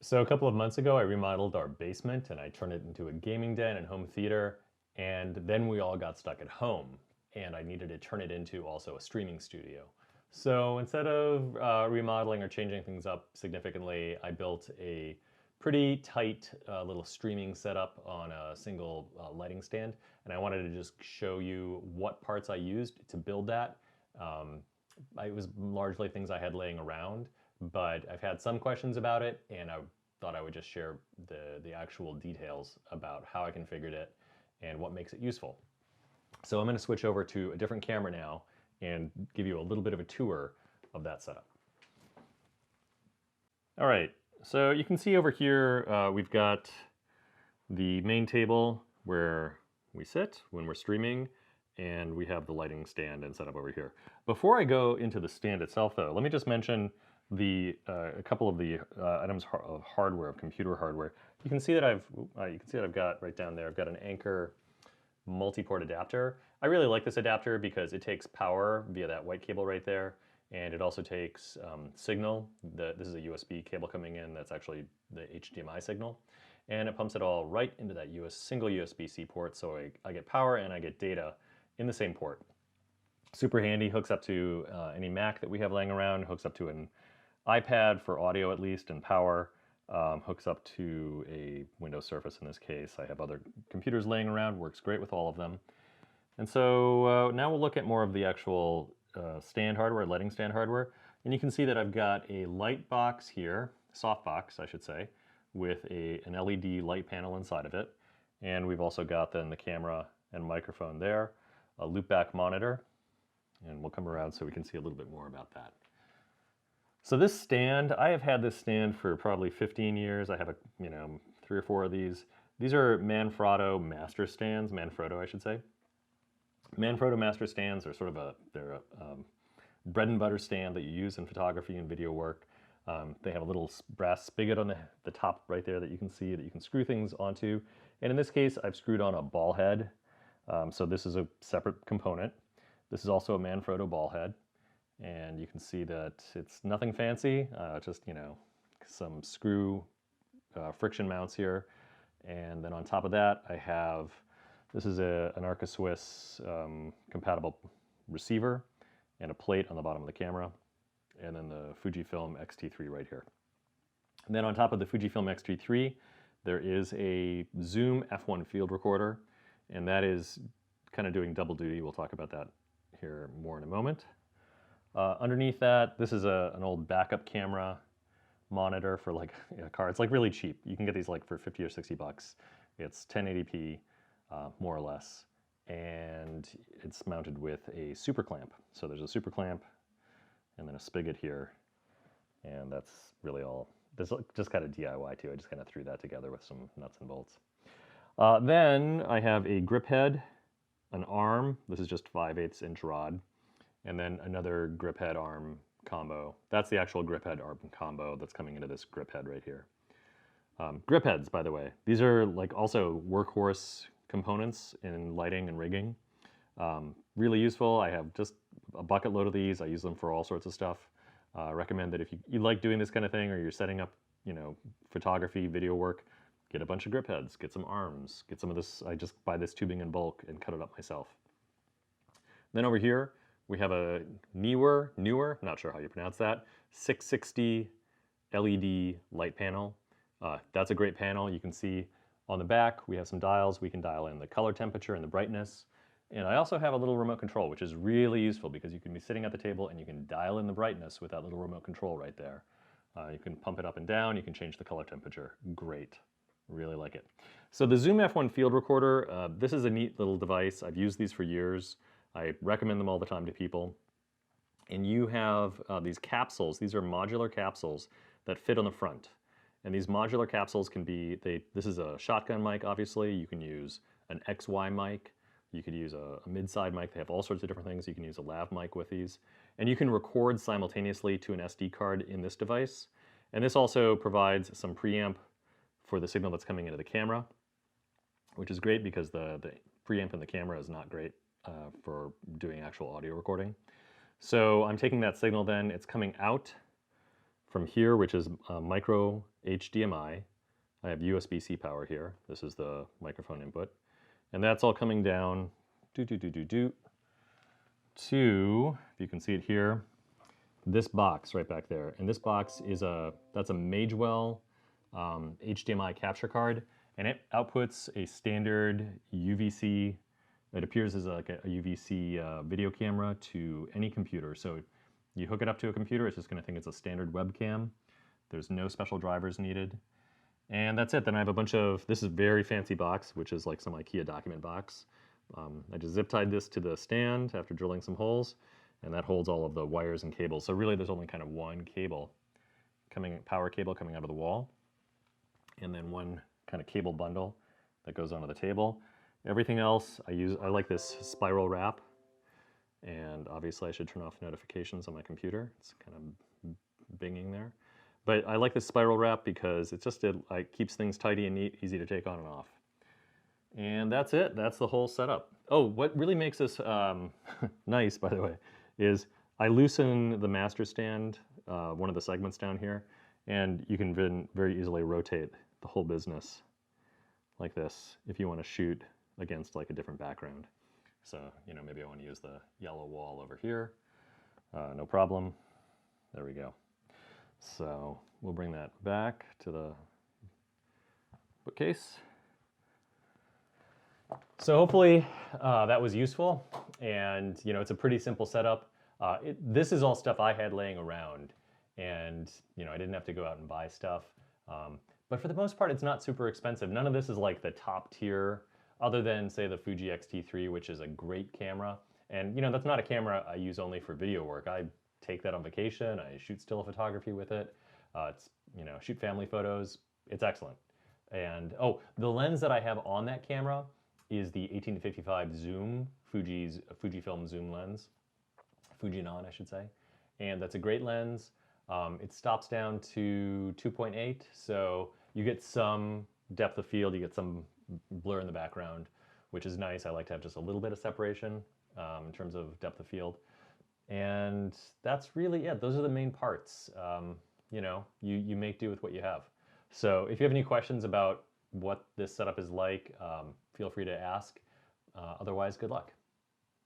So a couple of months ago, I remodeled our basement and I turned it into a gaming den and home theater. And then we all got stuck at home and I needed to turn it into also a streaming studio. So instead of remodeling or changing things up significantly, I built a pretty tight little streaming setup on a single lighting stand. And I wanted to just show you what parts I used to build that. Um, it was largely things I had laying around, but I've had some questions about it, and I thought I would just share the actual details about how I configured it and what makes it useful. So I'm going to switch over to a different camera now and give you a little bit of a tour of that setup. All right, so you can see over here we've got the main table where we sit when we're streaming, and we have the lighting stand and setup over here. Before I go into the stand itself, though, let me just mention a couple of the items of hardware, of computer hardware. You can see that I've got right down there. I've got an Anker Multiport adapter. I really like this adapter because it takes power via that white cable right there, and it also takes signal. This is a USB cable coming in. That's actually the HDMI signal, and it pumps it all right into that single USB-C port. So I get power and I get data in the same port. Super handy, hooks up to any Mac that we have laying around, hooks up to an iPad for audio at least and power, hooks up to a Windows Surface in this case. I have other computers laying around, works great with all of them. And so now we'll look at more of the actual stand hardware, lighting stand hardware. And you can see that I've got a light box here, softbox I should say, with an LED light panel inside of it. And we've also got then the camera and microphone there, a loopback monitor, and we'll come around so we can see a little bit more about that. So this stand, I have had this stand for probably 15 years. I have 3 or 4 of these. These are Manfrotto master stands, Manfrotto I should say. Manfrotto master stands are sort of they're a bread and butter stand that you use in photography and video work. They have a little brass spigot on the top right there that you can see that you can screw things onto. And in this case, I've screwed on a ball head. So this is a separate component. This is also a Manfrotto ball head. And you can see that it's nothing fancy, just, some screw friction mounts here. And then on top of that, I have, this is an Arca Swiss compatible receiver and a plate on the bottom of the camera. And then the Fujifilm X-T3 right here. And then on top of the Fujifilm X-T3, there is a Zoom F1 field recorder, and that is kind of doing double duty. We'll talk about that here more in a moment. Underneath that, this is an old backup camera monitor for like a car. It's like really cheap. You can get these like for 50 or 60 bucks. It's 1080p, more or less, and it's mounted with a Superclamp. So there's a Superclamp and then a spigot here, and that's really all. This just kind of DIY too. I just kind of threw that together with some nuts and bolts. Then I have a grip head, an arm. This is just 5/8 inch rod, and then another grip head arm combo. That's the actual grip head arm combo that's coming into this grip head right here. Grip heads, by the way, these are like also workhorse components in lighting and rigging. Really useful. I have just a bucket load of these. I use them for all sorts of stuff. Recommend that if you like doing this kind of thing, or you're setting up, photography, video work, get a bunch of grip heads, get some arms, get some of this. I just buy this tubing in bulk and cut it up myself. Then over here, we have a Neewer, not sure how you pronounce that, 660 LED light panel. That's a great panel. You can see on the back, we have some dials. We can dial in the color temperature and the brightness. And I also have a little remote control, which is really useful because you can be sitting at the table and you can dial in the brightness with that little remote control right there. You can pump it up and down. You can change the color temperature. Great. Really like it. So the Zoom F1 field recorder, this is a neat little device. I've used these for years. I recommend them all the time to people. And you have these capsules. These are modular capsules that fit on the front. And these modular capsules can be, this is a shotgun mic, obviously. You can use an XY mic. You could use a mid-side mic. They have all sorts of different things. You can use a lav mic with these. And you can record simultaneously to an SD card in this device. And this also provides some preamp for the signal that's coming into the camera, which is great because the preamp in the camera is not great for doing actual audio recording. So I'm taking that signal then, it's coming out from here, which is micro HDMI. I have USB-C power here. This is the microphone input. And that's all coming down to, if you can see it here, this box right back there. And this box is that's a Magewell HDMI capture card, and it outputs a standard UVC. It appears as like a UVC video camera to any computer. So you hook it up to a computer, it's just going to think it's a standard webcam. There's no special drivers needed. And that's it. Then I have a bunch of, this is a very fancy box, which is like some IKEA document box. I just zip tied this to the stand after drilling some holes, and that holds all of the wires and cables. So really there's only kind of one cable power cable coming out of the wall, and then one kind of cable bundle that goes onto the table. Everything else I like this spiral wrap, and obviously I should turn off notifications on my computer. It's kind of binging there. But I like this spiral wrap because it keeps things tidy and neat, easy to take on and off. And that's it. That's the whole setup. Oh, what really makes this nice, by the way, is I loosen the master stand, one of the segments down here, and you can very easily rotate the whole business like this if you want to shoot against like a different background. So, you know, maybe I want to use the yellow wall over here. No problem. There we go. So we'll bring that back to the bookcase. So hopefully that was useful, and you know, it's a pretty simple setup. This is all stuff I had laying around, and you know, I didn't have to go out and buy stuff. But for the most part, it's not super expensive. None of this is like the top tier, other than say the Fuji X-T3, which is a great camera. And you know, that's not a camera I use only for video work. I take that on vacation. I shoot still photography with it. You know, shoot family photos. It's excellent. And oh, the lens that I have on that camera is the 18-55 zoom, Fujifilm zoom lens, Fujinon, I should say. And that's a great lens. It stops down to 2.8, so you get some depth of field, you get some blur in the background, which is nice. I like to have just a little bit of separation in terms of depth of field. And that's really it. Those are the main parts. You know, you make do with what you have. So if you have any questions about what this setup is like, feel free to ask. Otherwise, good luck.